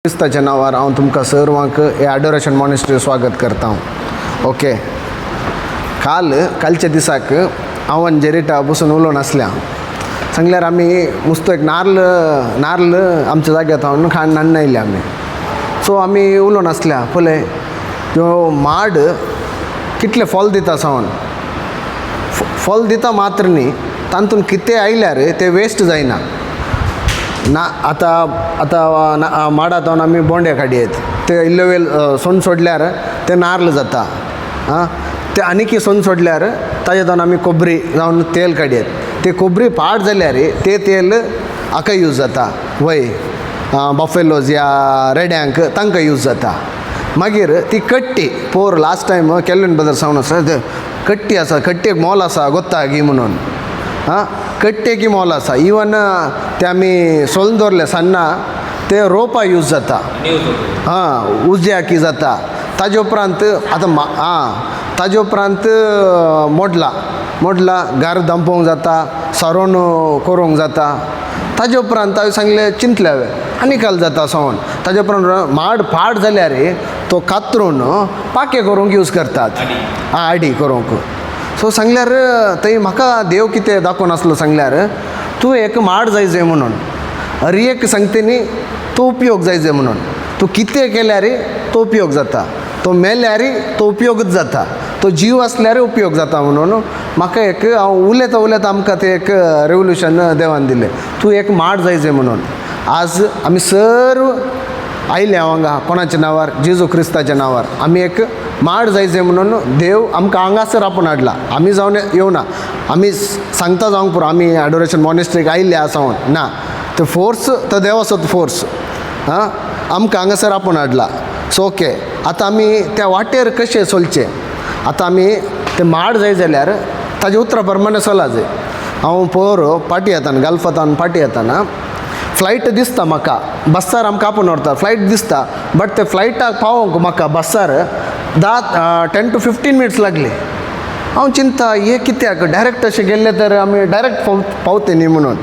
ख्रिस्ताच्या नावार हांव तुमकां सर्वांक हे adoration monastery स्वागत करता. ओके, कालच्या दिसाक हांव आनी जेरिटा बसून उलोवन आसल्या. सांगल्यार आमी मुस्तो एक नारळ आमच्या जाग्यार हांव खाण हाडून आयले आमी. सो आमी उलोवन आसल्या पळय त्यो माड कितले फॉल दिता सावन फॉल दिता मात्र न्ही, तातूंत कितें आयल्यार ते वेस्ट जायना ना. आतां माडांतून आमी बोंडे काडयेत, ते इल्लो वेळ सोन सोडल्यार ते नारळ जाता. ते आनीक सोन सोडल्यार ताजेतून आमी कोबरी जावन तेल काडयेत. ते कोबरी पाड जाल्यार ते तेल हाका यूज जाता, वय बफेलोज या रेड्यांक तांकां यूज जाता. मागीर ती कट्टी पोर लास्ट टायम केल्विन ब्रदर सावन आसा कट्टी आसा, कट्टेक मोल आसा गोत्ता गी म्हणून. कट्टेकी मोल आसा. इवन ते आमी सोलून दवरले सन्ना ते रोपा यूज जाता, उज्याकी जाता. ताजे उपरांत ताजे उपरांत मोडला घर दंपोवंक जाता, सारोन करूंक जाता. ताजे उपरांत हांवें सांगलें चिंतले आनीकाल जाता सावन. ताजे उपरांत माड पाड जाल्यार तो कातरून पाके करूंक यूज करतात, आडी करूंक. सो सांगल्यार थंय म्हाका देव कितें दाखोवन आसलो सांगल्यार तूं एक माड जायजे म्हणून, हरएक सांगते तो उपयोग जायजे म्हणून. तूं कितें केल्यार तो उपयोग जाता, तो मेल्यार तो उपयोगच जाता, तो जीव आसल्यार उपयोग जाता म्हणून म्हाका एक हांव उलयता आमकां ते एक रेवल्युशन देवान दिलें. तूं एक माड जायजे म्हणून. आज आमी सर्व आयले हांगा कोणाच्या नांवार, जेजू क्रिस्ताच्या नांवार. आमी एक माड जायजे म्हणून देव आमकां हांगासर आपूण हाडला. आमी जावन येवना, आमी सांगता जावंक पुरो आमी एडोरेशन मॉनेस्ट्रीक आयिल्ले आसा ना. तो फोर्स तो देवाचोच फोर्स आमकां हांगासर आपूण हाडला. सो ओके, आतां आमी त्या वाटेर कशें चलचें. आतां आमी ते माड जाय जाल्यार ताजे उतरा प्रमाणे चला जाय. हांव पोर पाटी येताना गल्फांतल्यान पाटी येताना फ्लायट दिसता म्हाका, बस्सार आमकां आपूण व्हरता, फ्लायट दिसता. बट ते फ्लायटाक पावोंक म्हाका बस्सार 10 to 15 मिनट्स लागले. हांव चिंता हे कित्याक डायरेक्ट अशें गेल्ले तर आमी डायरेक्ट पावते न्ही म्हणून.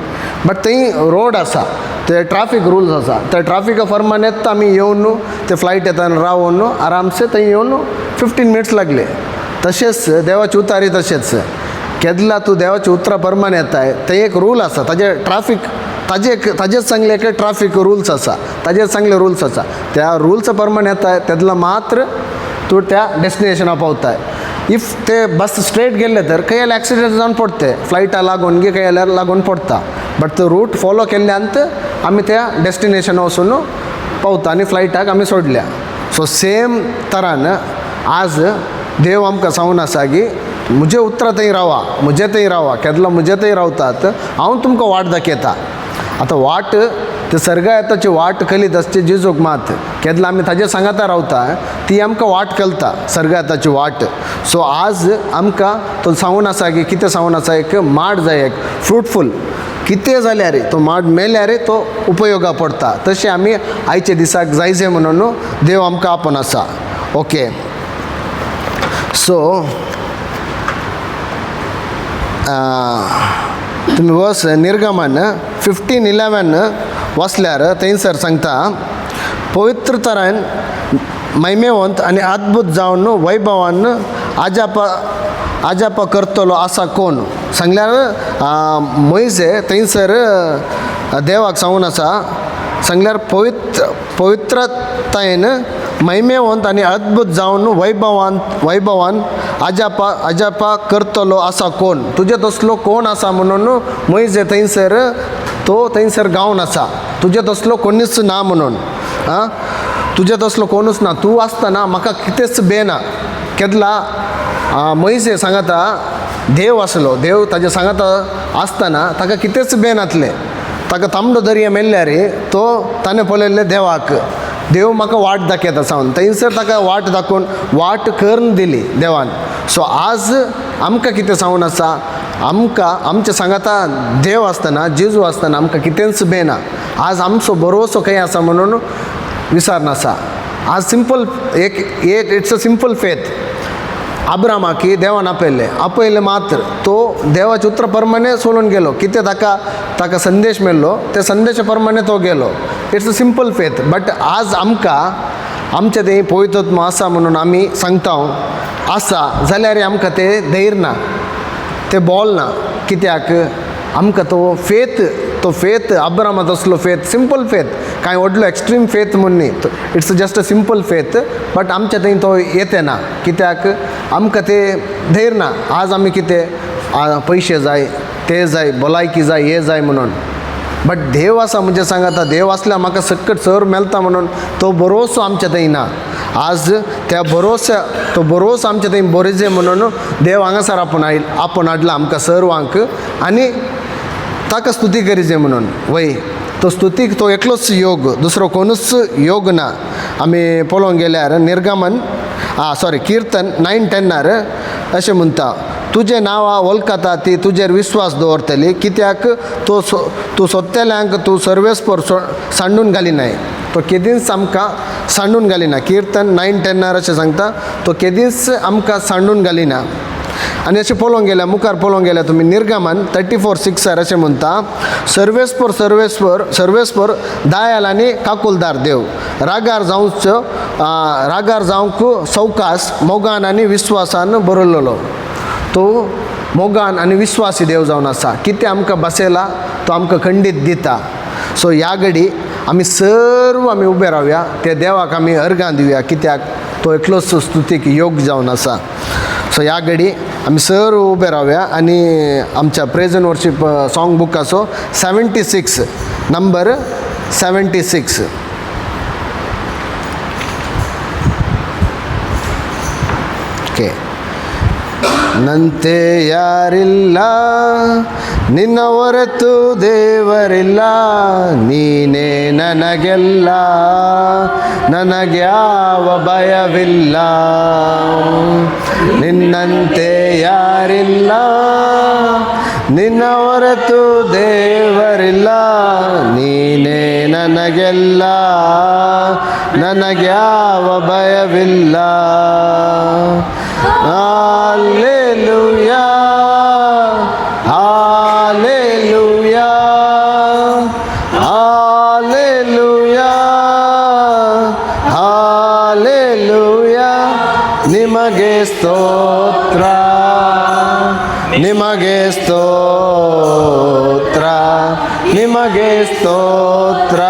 बट थंय रोड आसा, ते ट्राफीक रुल्स आसा, त्या ट्राफिका प्रमाणेच आमी येवन ते फ्लायट येताना रावन आरामसे थंय येवन 15 मिनट्स लागले. तशेंच देवाचे उतारी तशेंच केदला तूं देवाच्या उतरा प्रमाणे येताय थंय एक रूल आसा, ताजे ट्राफीक ताजेच चांगले एक ट्राफीक रुल्स आसा, ताजेच चांगले रुल्स आसा. त्या रुल्स प्रमाणे येताय तेदला मात्र तूं त्या डेस्टिनेशना पावताय. इफ ते बस स्ट्रेट गेले तर काही ॲक्सिडेंट जावन पडते, फ्लायटा लागून गी काही लागून पडटा. बट तो रूट फॉलो केल्ल्यानंत आमी त्या डेस्टिनेशना वचून पावता आनी फ्लायटाक आमी सोडल्या. सो सेम तरान आज देव आमकां सांगून आसा की म्हजे उतरां थंय रावा, म्हजे थंय रावा. केदला म्हजे थंय रावतात हांव तुमकां वाट दाखयता. आतां वाट ते सर्गायताची वाट कलीत आसचे जेजूक मात केदला आमी ताजे सांगाता रावता ती आमकां वाट कळटा सर्गायताची वाट. सो आज आमकां तो सांगून आसा की कितें सांगून आसा, एक माड जाय एक फ्रुटफूल. कितें जाल्यार तो माड मेल्यार तो उपयोगा पडटा. तशें आमी आयचे दिसाक जायचे म्हणून देव आमकां आपोवन आसा. ओके, सो तुम्ही वर्स निर्गमन 15:11 वाचल्यार थंयसर सांगता पवित्र तरान मैमेवंत आनी अद्भुत जावन वैभवान आजापा करतलो आसा कोण. सांगल्यार मोइजे थंयसर देवाक सांगून आसा, सांगल्यार पवित्रतायेन मैमेवंत आनी अद्भुत जावन वैभवान आजापा करतलो आसा कोण. तुजे तसलो कोण आसा म्हणून मोइजे थंयसर गावन आसा. तुजे तसलो कोणीच ना म्हणून. तुजे तसलो कोणूच ना. तूं आसतना म्हाका कितेंच बेना. केदला मोइजे सांगता देव आसलो, देव ताजे सांगता आसतना ताका कितेंच बेन जातलें. ताका तांबडो दर्या मेल्ल्यार तो ताणें पळयल्लें देवाक. देव म्हाका वाट दाखयता सावन थंयसर ताका वाट दाखोवन वाट करून दिली देवान. सो आज आमकां कितें सांगून आसा, आमकां आमचें सांगता देव आसतना जेजू आसतना आमकां कितेंच बेना. आज आमचो भरवसो खंय आसा म्हणून विचार नासा. आज simple it's a simple faith. अब्रामाकी देवान आपयले मात्र तो देवाच्या उतरा प्रमाणे सोलून गेलो. कितें ताका संदेश मेळ्ळो ते संदेशा प्रमाणे तो गेलो. It's a simple faith. But आज आमच्या ते पवित्रत्व आसा म्हणून आमी सांगता आसा जाल्यार आमकां ते धैर्य ना, ते बॉल ना. कित्याक आमकां तो फेथ अब्रामात असलो फेथ, सिंपल फेथ, कांय व्हडलो एक्स्ट्रीम फेथ म्हूण न्ही. It's just a simple faith. But आमच्या थंय तो येते ना. कित्याक आमकां ते धैर्य ना. आज आमी कितें पयशे जाय, ते जाय, भलायकी जाय, हे जाय म्हणून. बट देव आसा म्हणजे सांगाता, देव आसल्यार म्हाका सकट सर मेळटा म्हणून तो भरोसो आमच्या थंय ना. आज त्या तो भरोसो आमच्या थंय बरेजे म्हणून देव हांगासर आपूण हाडला आमकां सर्वांक, आनी ताका स्तुती करीजे म्हणून. वय तो स्तुतीक तो एकलोच योग, दुसरो कोणूच योग ना. आमी पळोवंक गेल्यार कीर्तन 9:10 अशें म्हणटा, तुजे नांवां वळखता ती तुजेर विश्वास दवरतली, कित्याक तूं सोदतेल्यांक तूं सर्वेस्पर सांडून घालिनाय. तो केदींच आमकां सांडून घालिना. कीर्तन 9:10 अशें सांगता, तो केदींच आमकां सांडून घालिना. आनी अशें पळोवंक गेल्यार मुखार पळोवंक गेल्यार तुमी निर्गमन 34:6 अशें म्हणटा, सर्वेस्पर दयाल आनी काकुलदार देव, रागार जावंक सवकास, मोगान आनी विश्वासान बरयल्लो. तो मोगान आनी विश्वासी देव जावन आसा. कितें आमकां बसयला तो आमकां खंडीत दिता. सो ह्या घडी आमी सर्व उबे रावया, त्या देवाक आमी अर्गां दिवया, कित्याक तो एकलोच स्तुतीक योग जावन आसा. सो ह्या घडी आमी सर्व उबे रावया आनी आमच्या प्रेज एंड वर्शीप सॉंग बुकाचो 76 नंबर 76. ಓಕೆ. ನಂತೆ ಯಾರಿಲ್ಲ, ನಿನ್ನ ಹೊರತು ದೇವರಿಲ್ಲ, ನೀನೇ ನನಗೆಲ್ಲ, ನನಗ್ಯಾವ ಭಯವಿಲ್ಲ. ನಿನ್ನಂತೆ ಯಾರಿಲ್ಲ, ನಿನ್ನ ಹೊರತು ದೇವರಿಲ್ಲ, ನೀನೇ ನನಗೆಲ್ಲ, ನನಗ್ಯಾವ ಭಯವಿಲ್ಲ. Hallelujah, hallelujah, hallelujah, hallelujah. ನಿಮಗೆ ಸ್ತೋತ್ರ, ನಿಮಗೆ ಸ್ತೋತ್ರ, ನಿಮಗೆ ಸ್ತೋತ್ರ,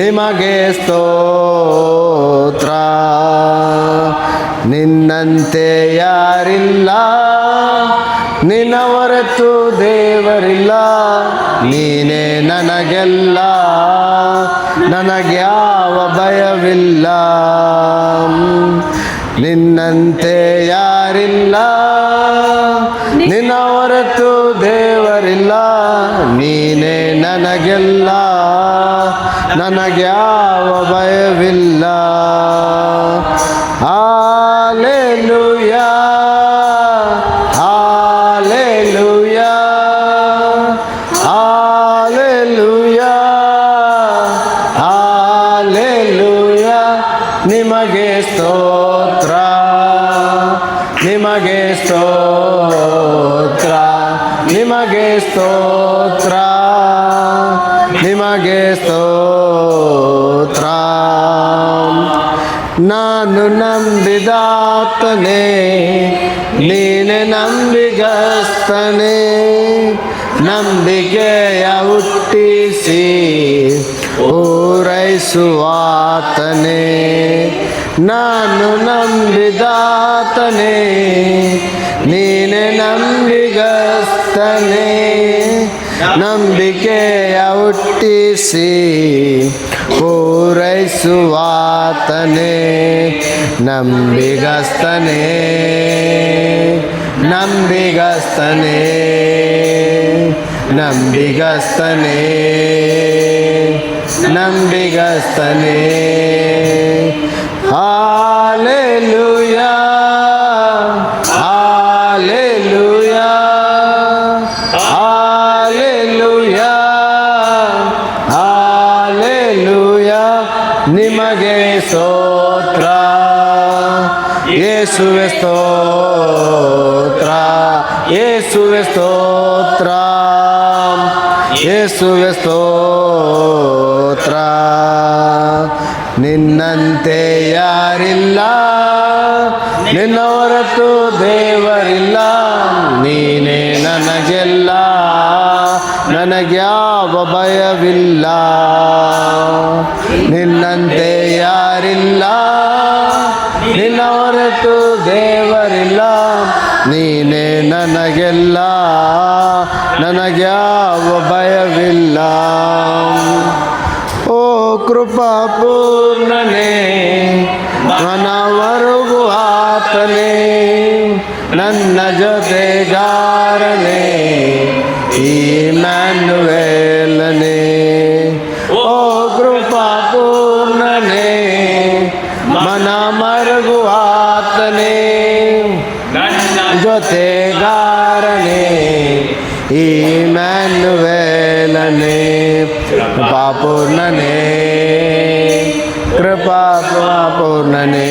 ನಿಮಗೆ ಸ್ತೋತ್ರ. ನಿನ್ನಂತೆ ಯಾರಿಲ್ಲ, ನಿನ್ನ ಹೊರತು ದೇವರಿಲ್ಲ, ನೀನೇ ನನಗೆಲ್ಲ, ನನಗ್ಯಾವ ಭಯವಿಲ್ಲ. ನಿನ್ನಂತೆ ಯಾರಿಲ್ಲ, ನಿನ್ನ ಹೊರತು ದೇವರಿಲ್ಲ, ನೀನೇ ನನಗೆಲ್ಲ, ನನಗ್ಯಾವ ಭಯವಿಲ್ಲ. Hallelujah, hallelujah, hallelujah, hallelujah. ನಿಮಗೆ ಸ್ತೋತ್ರ, ನಿಮಗೆ ಸ್ತೋತ್ರ, ನಿಮಗೆ ಸ್ತೋತ್ರ, ನಿಮಗೆ ಸ್ತೋತ್ರ. ನಾನು ನಂಬಿದಾತನೇ, ನೀನೆ ನಂಬಿಗಸ್ತನೇ, ನಂಬಿಕೆಯ ಹುಟ್ಟಿಸಿ ಪೂರೈಸುವಾತನೇ. ನಾನು ನಂಬಿದಾತನೇ, ನೀನೆ ನಂಬಿಗಸ್ತನೇ, ನಂಬಿಕೆಯ ಹುಟ್ಟಿಸಿ ಪೂರೈಸುವಾತನೇ. ನಂಬಿಗಸ್ತನೇ, ನಂಬಿಗಸ್ತನೇ, ನಂಬಿಗಸ್ತನೇ, ನಂಬಿಗಸ್ತನೇ. Hallelujah, hallelujah, hallelujah, hallelujah. ನಿಮಗೆ ಸ್ತೋತ್ರ, ಯೇಸುವೆ ಸ್ತೋತ್ರ, ಯೇಸುವೆ ಸ್ತೋತ್ರ, ಯೇಸುವೆ ಸ್ತೋತ್ರ. ಸ್ತೋತ್ರ ನಿನ್ನಂತೆ ಯಾರಿಲ್ಲ ನಿನ್ನ ಹೊರತು ದೇವರಿಲ್ಲ ನೀನೇ ನನಗೆಲ್ಲ ನನಗ್ಯಾವ ಭಯವಿಲ್ಲ ನಿನ್ನಂತೆ ಯಾರಿಲ್ಲ ನಿನ್ನ ಹೊರತು ದೇವರಿಲ್ಲ ನೀನೇ ನನಗೆಲ್ಲ ನನಗ್ಯಾವ ಭಯವಿಲ್ಲ ಓ ಕೃಪಾ ಪೂರ್ಣನೇ ಮನವರೆಗೂ ಆತನೇ ನನ್ನ ಜೊತೆಗಾರನೇ ಇಮ್ಯಾನುವೇಲನೇ ಓ ಕೃಪಾ ಪೂರ್ಣನೇ ಮನ ಮರಗು ಆತನೇ ಜೊತೆಗಾರನೇ ಇಮ್ಯಾನುವೇಲನೇ ಕೃಪಾಪೂರ್ಣನೇ ಕೃಪಾಪೂರ್ಣನೇ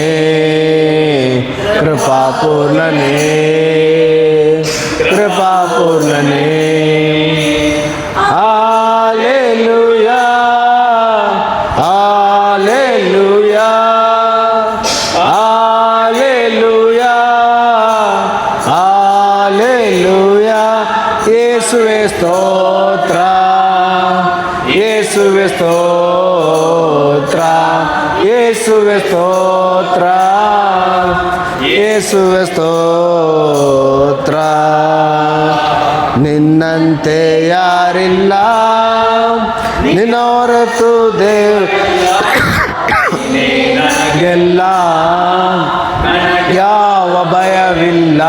ಕೃಪಾಪೂರ್ಣನೇ ಕೃಪಾಪೂರ್ಣನೇ ಹಾಲೆಲೂಯಾ ಹಾಲೆಲೂಯಾ ಹಾಲೆಲೂಯಾ ಹಾಲೆಲೂಯಾ ಯೇಸುವೇ ಸ್ತೋತ್ರ ಯೇಸುವೇ ಸ್ತೋತ್ರ ಯೇಸುವೇ ಸ್ತೋತ್ರ ಯೇಸುವೇ ಸ್ತೋತ್ರ ನಿನ್ನಂತೆ ಯಾರಿಲ್ಲ ನಿನ್ನ ಹೊರತು ದೇವರಿಲ್ಲ ಯಾವ ಭಯವಿಲ್ಲ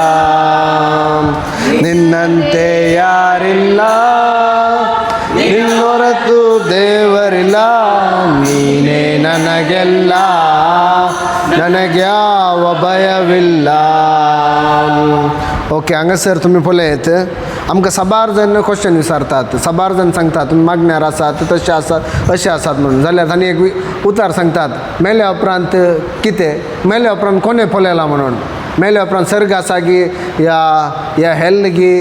ನಿನ್ನಂತೆ ಯಾರಿಲ್ಲ ನಿನ್ನ ಹೊರತು ದೇವರಿಲ್ಲ ನೀನೇ ನನಗೆಲ್ಲ ನನಗ್याव भयविಲ್ಲ ओके हांगा सर तुम्ही पळयत आमकां साबार जण क्वेश्चन विचारतात साबार जण सांगतात तुम्ही मागण्यार आसात तशें आसात अशें आसात म्हणून जाल्यार तांणी एक उतार सांगतात मेल्या उपरांत कितें मेल्या उपरांत कोणें पळयलां म्हणून मेल्या उपरांत सर्ग आसा गी या हेल गी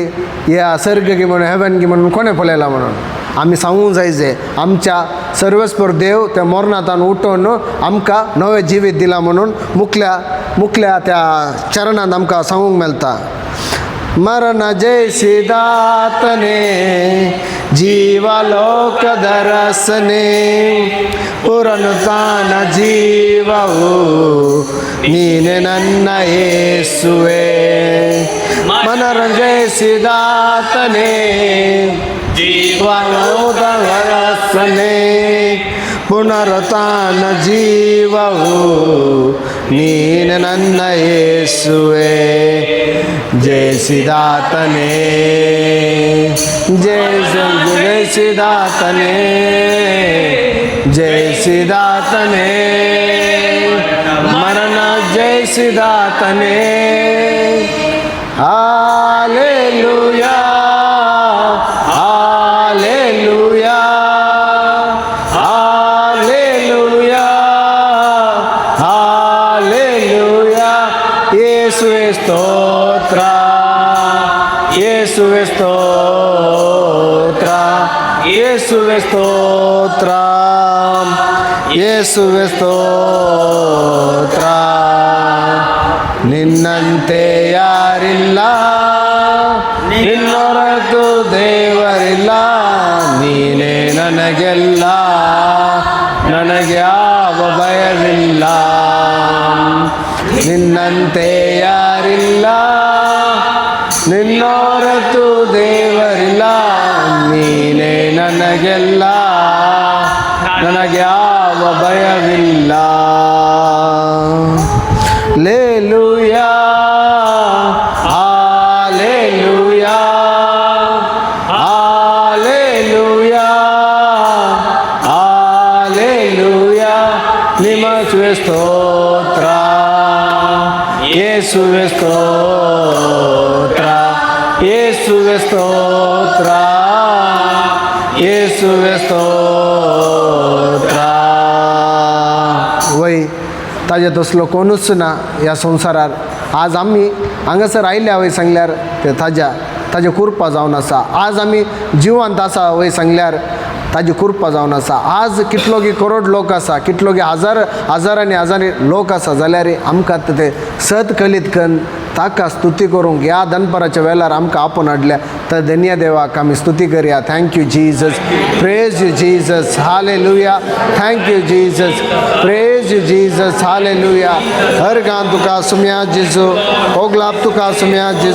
या सर्ग गी म्हणून हेवन गी म्हणून कोणें पळयलां म्हणून आमी सांगूंक जाय जे आमच्या सर्वस्पर देव त्या मरणांतल्यान उठोवन आमकां नवें जिवीत दिलां म्हणून मुखल्या त्या चरणांत आमकां सांगूंक मेळटा मरण जयसिदातने जीवलोकदरसने पुरनुतान जीवವು ನೀನೆ ನನ್ನ ಯೇಸುವೆ ಮನರ ಜಯಸಿದಾತನೆ जीवलोकदरसने पुनरुत्थान जीवವು ನೀನೆ ನನ್ನ ಯೇಸುವೆ जयसिदातने जयसिदातने जयसिदातने मरण जयसिदातने हालेलुया हालेलुया हालेलुया हालेलुया ಯೇಸುವೆ ಸ್ತೋತ್ರ ಯೇಸುವೆ ಸ್ತೋತ್ರ ಯೇಸುವೆ ಸ್ತೋತ್ರ ಯೇಸುವೆ ಸ್ತೋತ್ರ ನಿನ್ನಂತೆ ಯಾರಿಲ್ಲ ನಿನ್ನ ಹೊರತು ದೇವರಿಲ್ಲ ನೀನೇ ನನಗೆಲ್ಲ ನನಗ್ಯಾವ ಭಯವಿಲ್ಲ ನಿನ್ನಂತೆ ಯಾರಿಲ್ಲ ನಿನ್ನ ಹೊರತು ದೇವರಿಲ್ಲ ನೀನೇ ನನಗೆಲ್ಲ ನನಗ್ಯಾವ ಭಯವಿಲ್ಲ ಲೇಲುಯಾ ಹಾಲೆಲುಯಾ ಹಾಲೆಲುಯಾ ಹಾಲೆಲುಯಾ ನಿಮಗೆ ಸ್ತೋತ್ರ ಯೇಸುವೆ ಸ್ತೋತ್ರ ಯೇಸುವೆ ಸ್ತೋತ್ರ ಯೇಸುವೆ स्तोत्र वय ताजे तसलो कोणूच ना ह्या संवसारार आज आमी हांगासर आयल्या वय सांगल्यार ते ताजे कृपा जावन आसा आज आमी जिवंत आसा वय सांगल्यार ताजी कृपा जावन आसा. आज कितलोगी करोड लोक आसा, कितलोगी हजारांनी हजारी लोक आसा जाल्यार आमकां ते सत कलीत करून ताका स्तुती करूंक ह्या दनपराच्या वेळार आमकां आपोवन हाडल्या. तर धन्य देवाक आमी स्तुती करया. Thank you Jesus, praise you Jesus, hallelujah. Thank you Jesus, praise you Jesus, hallelujah. हर गान तुका सुम्या जेजू, ओगलाप तुका सुम्या जेजू.